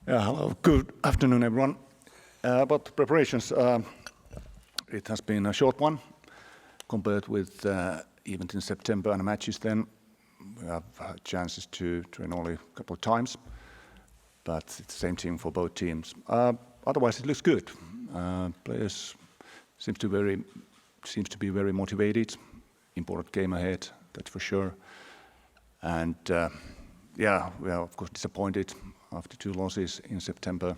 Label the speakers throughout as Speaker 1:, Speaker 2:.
Speaker 1: Yeah, hello. Good afternoon, everyone. About the preparations, it has been a short one compared with event in September and matches then. We have had chances to train only a couple of times, but it's the same team for both teams. Otherwise, it looks good. Players seems to be very motivated. Important game ahead, that's for sure. And yeah, we are of course disappointed after 2 losses in September,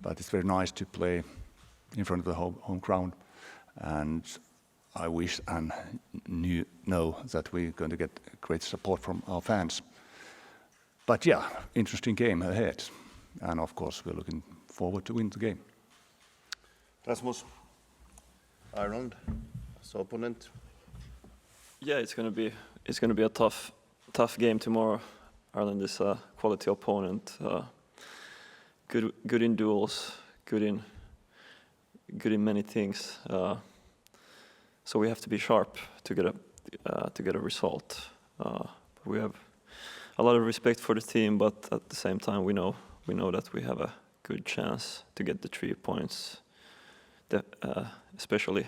Speaker 1: but it's very nice to play in front of the home crowd. And I wish and know that we're going to get great support from our fans. But yeah, interesting game ahead. And of course, we're looking forward to win the game.
Speaker 2: Rasmus, Ireland as opponent.
Speaker 3: Yeah, it's going to be a tough game tomorrow. Ireland is a quality opponent. Good in duels, good in many things. So we have to be sharp to get a result. We have a lot of respect for the team, but at the same time we know that we have a good chance to get the 3 points, especially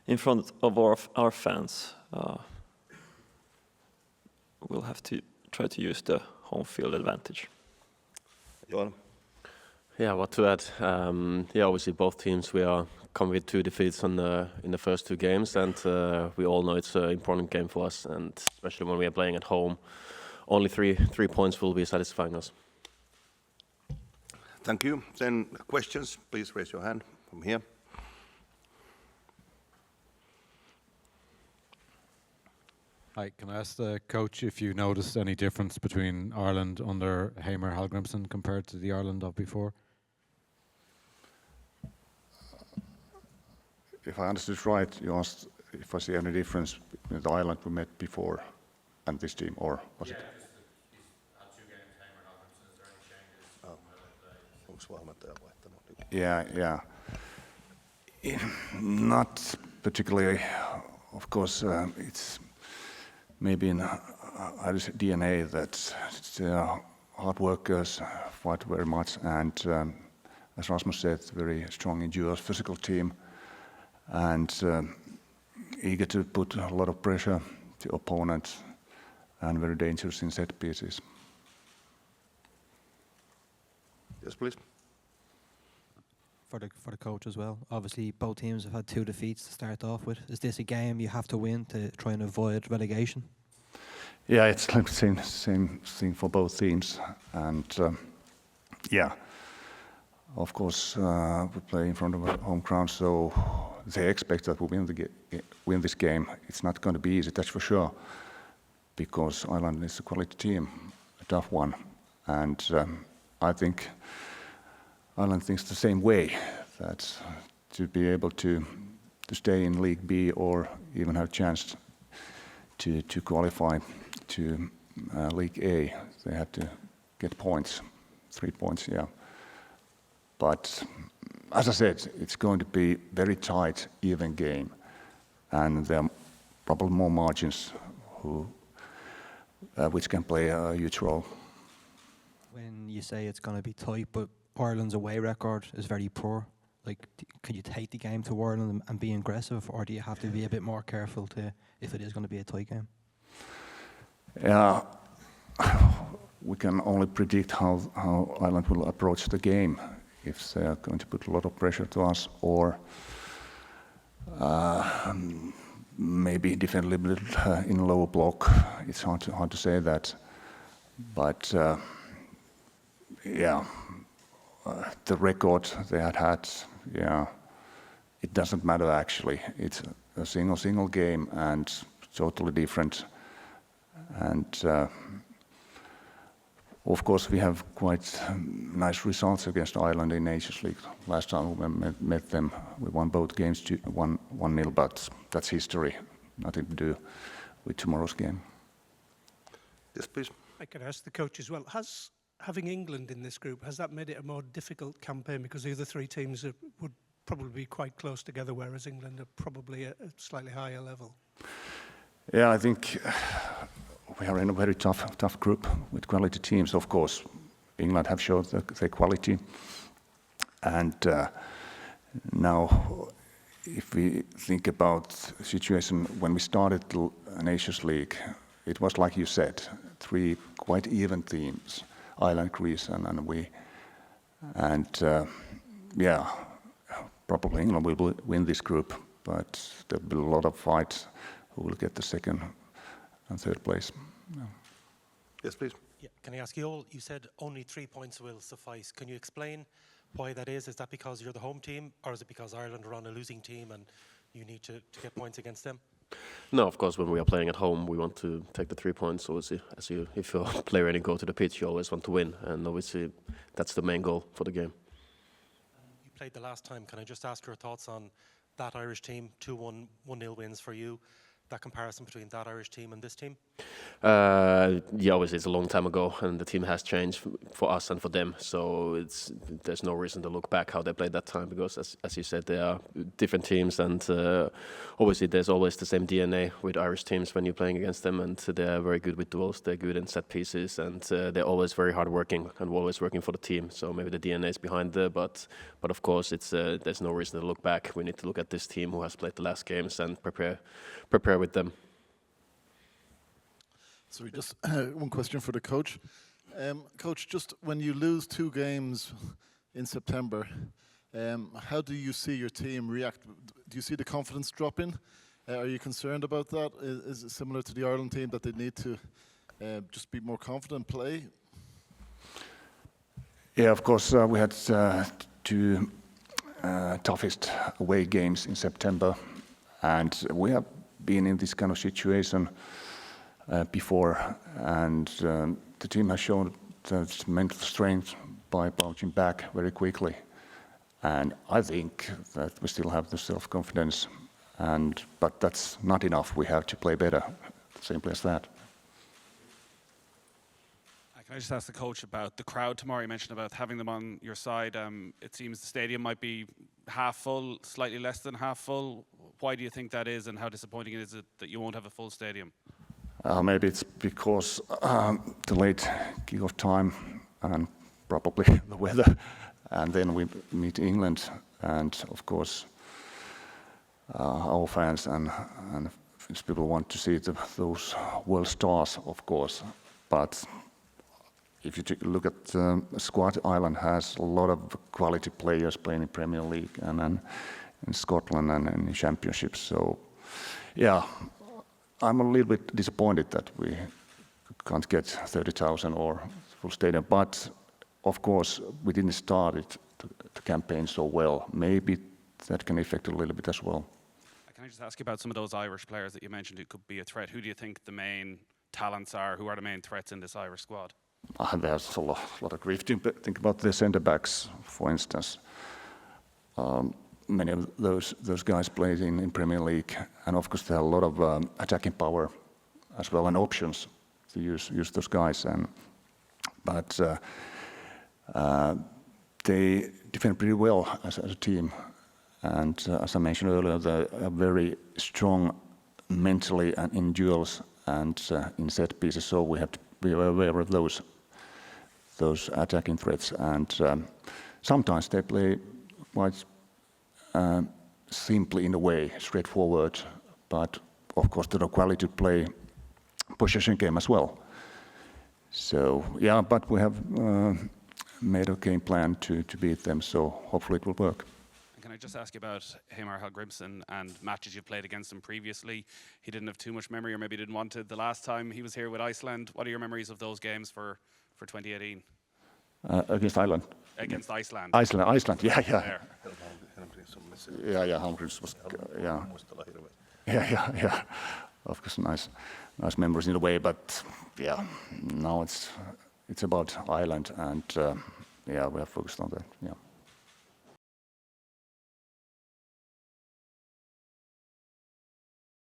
Speaker 3: in front of our fans. We'll have to try to use the home field advantage.
Speaker 2: Johan?
Speaker 4: Yeah, what to add? Yeah, obviously both teams we are come with 2 defeats in the first 2 games, and we all know it's an important game for us, and especially when we are playing at home, only 3 points will be satisfying us.
Speaker 2: Thank you. Then questions, please raise your hand from here.
Speaker 5: Hi, can I ask the coach if you noticed any difference between Ireland under Heimir Hallgrímsson compared to the Ireland of before?
Speaker 1: If I understood right, you asked if I see any difference between the Ireland we met before and this team, or was it?
Speaker 5: Had 2 games, Heimir Hallgrímsson, is there any changes?
Speaker 1: Yeah. Not particularly. Of course, it's maybe in Irish DNA that they are hard workers, fight very much, and as Rasmus said, very strong endurance, physical team, and eager to put a lot of pressure to opponents, and very dangerous in set pieces.
Speaker 2: Yes, please.
Speaker 6: For the coach as well. Obviously, both teams have had 2 defeats to start off with. Is this a game you have to win to try and avoid relegation?
Speaker 1: Yeah, it's like the same thing for both teams, and yeah, of course we play in front of a home crowd, so they expect that we win this game. It's not going to be easy, that's for sure, because Ireland is a quality team, a tough one, and I think Ireland thinks the same way, that to be able to stay in League B or even have a chance to qualify to League A, they had to get points, 3 points, yeah. But as I said, it's going to be very tight, even game, and there are probably more margins which can play a huge role.
Speaker 6: When you say it's going to be tight, but Ireland's away record is very poor. Like, can you take the game to Ireland and be aggressive, or do you have to be a bit more careful if it is going to be a tight game?
Speaker 1: Yeah, we can only predict how Ireland will approach the game, if they are going to put a lot of pressure to us, or maybe defend a little bit in a lower block. It's hard to say that, but yeah. The record they had, yeah, it doesn't matter actually. It's a single game and totally different. And of course, we have quite nice results against Ireland in Nations League. Last time we met them, we won both games 1-0, but that's history. Nothing to do with tomorrow's game.
Speaker 2: Yes, please.
Speaker 7: I could ask the coach as well. Having England in this group, has that made it a more difficult campaign, because the other 3 teams would probably be quite close together, whereas England are probably at a slightly higher level?
Speaker 1: Yeah, I think we are in a very tough group with quality teams. Of course, England have showed their quality. And now, if we think about the situation when we started the Nations League, it was like you said, 3 quite even teams, Ireland, Greece, and we. And yeah, probably England will win this group, but there'll be a lot of fights who will get the second and third place. Yeah.
Speaker 2: Yes, please.
Speaker 8: Yeah. Can I ask you all, you said only 3 points will suffice. Can you explain why that is? Is that because you're the home team, or is it because Ireland are on a losing team and you need to get points against them?
Speaker 4: No, of course, when we are playing at home, we want to take the 3 points. Obviously, if you're a player and you go to the pitch, you always want to win, and obviously that's the main goal for the game.
Speaker 8: You played the last time. Can I just ask your thoughts on that Irish team? 2-1, 1-0 wins for you. That comparison between that Irish team and this team?
Speaker 4: Yeah, obviously it's a long time ago, and the team has changed for us and for them. So there's no reason to look back how they played that time, because as you said, they are different teams, and obviously there's always the same DNA with Irish teams when you're playing against them, and they're very good with duels. They're good in set pieces, and they're always very hard working and always working for the team. So maybe the DNA is behind there, but of course there's no reason to look back. We need to look at this team who has played the last games and prepare with them.
Speaker 9: So just one question for the coach. Coach, just when you lose 2 games in September, how do you see your team react? Do you see the confidence dropping? Are you concerned about that? Is it similar to the Ireland team that they need to just be more confident, play?
Speaker 1: Yeah, of course, we had 2 toughest away games in September, and we have been in this kind of situation before, and the team has shown its mental strength by bouncing back very quickly. And I think that we still have the self-confidence, but that's not enough. We have to play better, simple as that.
Speaker 10: Can I just ask the coach about the crowd tomorrow? You mentioned about having them on your side. It seems the stadium might be half full, slightly less than half full. Why do you think that is, and how disappointing is it that you won't have a full stadium?
Speaker 1: Maybe it's because the late kick-off time and probably the weather, and then we meet England, and of course our fans and Finnish people want to see those world stars, of course. But if you look at the squad, Ireland has a lot of quality players playing in Premier League and in Scotland and in championships. So, yeah, I'm a little bit disappointed that we can't get 30,000 or full stadium. But of course, we didn't start the campaign so well. Maybe that can affect a little bit as well.
Speaker 10: Can I just ask you about some of those Irish players that you mentioned who could be a threat? Who do you think the main talents are? Who are the main threats in this Irish squad?
Speaker 1: There's a lot of grief. Think about the centre backs, for instance. Many of those guys played in Premier League, and of course they have a lot of attacking power as well and options to use those guys. But they defend pretty well as a team, and as I mentioned earlier, they are very strong mentally and in duels and in set pieces. So we have to be aware of those attacking threats, and sometimes they play quite simply in a way, straightforward, but of course they have quality to play possession game as well. So yeah, but we have made a game plan to beat them, so hopefully it will work.
Speaker 10: Can I just ask you about Heimar Hallgrimsson and matches you've played against him previously? He didn't have too much memory, or maybe didn't want to. The last time he was here with Iceland, what are your memories of those games for 2018?
Speaker 1: Against Ireland?
Speaker 10: Against Iceland.
Speaker 1: Iceland, yeah.
Speaker 10: There.
Speaker 1: Yeah, Hallgrimsson was, yeah. Of course, nice memories in a way, but yeah, now it's about Ireland, and yeah, we are focused on that, yeah.